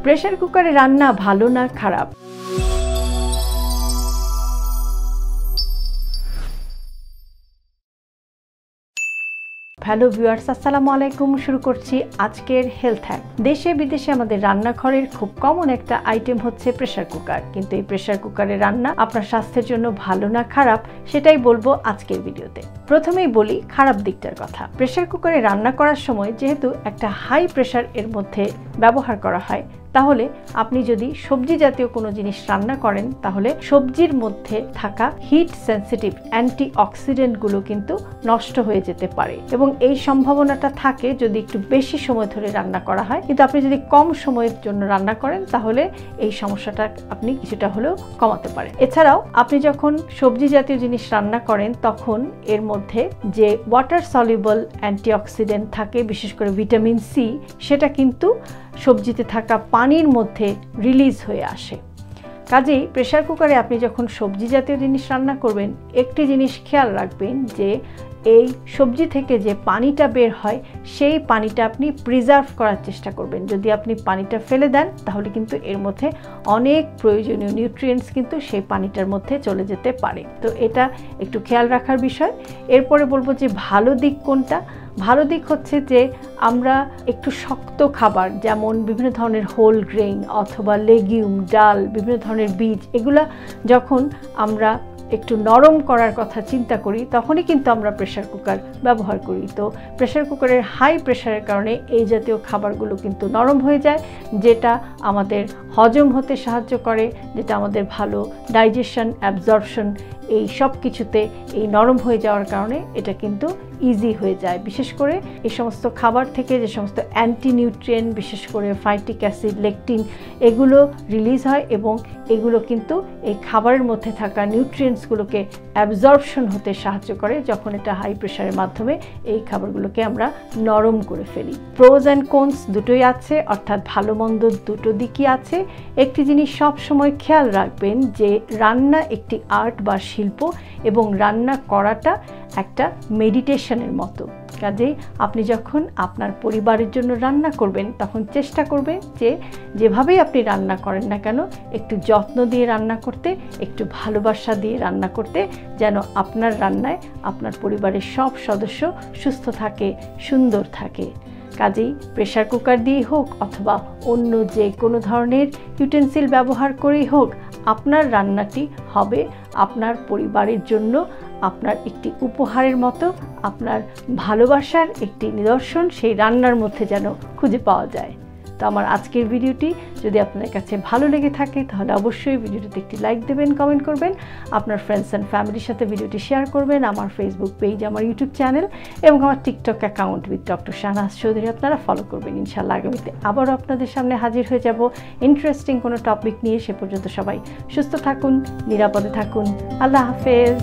Pressure কুকারে রান্না ভালো না খারাপ? হ্যালো ভিউয়ার্স, আসসালামু আলাইকুম। শুরু করছি আজকের হেলথ হ্যাক। দেশে বিদেশে আমাদের রান্নাঘরের খুব কমন একটা আইটেম হচ্ছে প্রেসার কুকার। কিন্তু এই প্রেসার কুকারে রান্না আপনার স্বাস্থ্যের জন্য ভালো না খারাপ সেটাই বলবো আজকের ভিডিওতে। প্রথমেই বলি খারাপ দিকটার কথা। প্রেসার কুকারে রান্না করার সময় যেহেতু একটা হাই প্রেসার এর মধ্যে ব্যবহার করা হয়, তাহলে আপনি যদি সবজি জাতীয় কোনো জিনিস রান্না করেন তাহলে সবজির মধ্যে থাকা হিট সেন্সিটিভ অ্যান্টিঅক্সিডেন্টগুলো কিন্তু নষ্ট হয়ে যেতে পারে এবং এই সম্ভাবনাটা থাকে যদি একটু বেশি সময় ধরে রান্না করা হয়। কিন্তু আপনি যদি কম সময়ের জন্য রান্না করেন তাহলে এই সমস্যাটা আপনি কিছুটা হলেও কমাতে পারেন। এছাড়াও আপনি যখন সবজি জাতীয় জিনিস রান্না করেন তখন এর মধ্যে যে ওয়াটার সলিউবল অ্যান্টিঅক্সিডেন্ট থাকে, বিশেষ করে ভিটামিন সি, সেটা কিন্তু সবজিতে থাকা পানির মধ্যে রিলিজ হয়ে আসে। কাজেই প্রেসার কুকারে আপনি যখন সবজি জাতীয় জিনিস রান্না করবেন একটি জিনিস খেয়াল রাখবেন যে এই সবজি থেকে যে পানিটা বের হয় সেই পানিটা আপনি প্রিজার্ভ করার চেষ্টা করবেন। যদি আপনি পানিটা ফেলে দেন তাহলে কিন্তু এর মধ্যে অনেক প্রয়োজনীয় নিউট্রিয়েন্টস কিন্তু সেই পানিটার মধ্যে চলে যেতে পারে। তো এটা একটু খেয়াল রাখার বিষয়। এরপরে বলবো যে ভালো দিক কোনটা। ভালো দিক হচ্ছে যে আমরা একটু শক্ত খাবার, যেমন বিভিন্ন ধরনের হোল গ্রেইন অথবা লেগিউম, ডাল, বিভিন্ন ধরনের বীজ, এগুলা যখন আমরা একটু নরম করার কথা চিন্তা করি তখনই কিন্তু আমরা প্রেসার কুকার ব্যবহার করি। তো প্রেসার কুকারের হাই প্রেসারের কারণে এই জাতীয় খাবারগুলো কিন্তু নরম হয়ে যায়, যেটা আমাদের হজম হতে সাহায্য করে, যেটা আমাদের ভালো ডাইজেশন, অ্যাবজর্পশন, এই সব কিছুতে এই নরম হয়ে যাওয়ার কারণে এটা কিন্তু ইজি হয়ে যায়। বিশেষ করে এই সমস্ত খাবার থেকে যে সমস্ত অ্যান্টি নিউট্রিয়েন্ট, বিশেষ করে ফাইটিক অ্যাসিড, লেকটিন, এগুলো রিলিজ হয় এবং এগুলো কিন্তু এই খাবারের মধ্যে থাকা নিউট্রিয়েন্টসগুলোকে অ্যাবজর্পশন হতে সাহায্য করে যখন এটা হাই প্রেশারের মাধ্যমে এই খাবারগুলোকে আমরা নরম করে ফেলি। প্রোজ অ্যান্ড কোনস দুটোই আছে, অর্থাৎ ভালো মন্দ দুটো দিকই আছে। একটি জিনিস সব সময় খেয়াল রাখবেন যে রান্না একটি আর্ট বা শিল্প এবং রান্না করাটা একটা মেডিটেশনের মতো। কাজেই আপনি যখন আপনার পরিবারের জন্য রান্না করবেন তখন চেষ্টা করবেন যে যেভাবেই আপনি রান্না করেন না কেন একটু যত্ন দিয়ে রান্না করতে, একটু ভালোবাসা দিয়ে রান্না করতে, যেন আপনার রান্নায় আপনার পরিবারের সব সদস্য সুস্থ থাকে, সুন্দর থাকে। কাজেই প্রেসার কুকার দিয়েই হোক অথবা অন্য যে কোনো ধরনের ইউটেন্সিল ব্যবহার করেই হোক, আপনার রান্নাটি হবে আপনার পরিবারের জন্য আপনার একটি উপহারের মতো, আপনার ভালোবাসার একটি নিদর্শন সেই রান্নার মধ্যে যেন খুঁজে পাওয়া যায়। তো আমার আজকের ভিডিওটি যদি আপনার কাছে ভালো লেগে থাকে তাহলে অবশ্যই ভিডিওটিতে একটি লাইক দেবেন, কমেন্ট করবেন, আপনার ফ্রেন্ডস অ্যান্ড ফ্যামিলির সাথে ভিডিওটি শেয়ার করবেন। আমার ফেসবুক পেজ, আমার ইউটিউব চ্যানেল এবং আমার TikTok account with doctor Shahnaz Chowdhury আপনারা ফলো করবেন। ইনশাআল্লাহ আগামীতে আবারও আপনাদের সামনে হাজির হয়ে যাব ইন্টারেস্টিং কোনো টপিক নিয়ে। সে পর্যন্ত সবাই সুস্থ থাকুন, নিরাপদে থাকুন। আল্লাহ হাফেজ।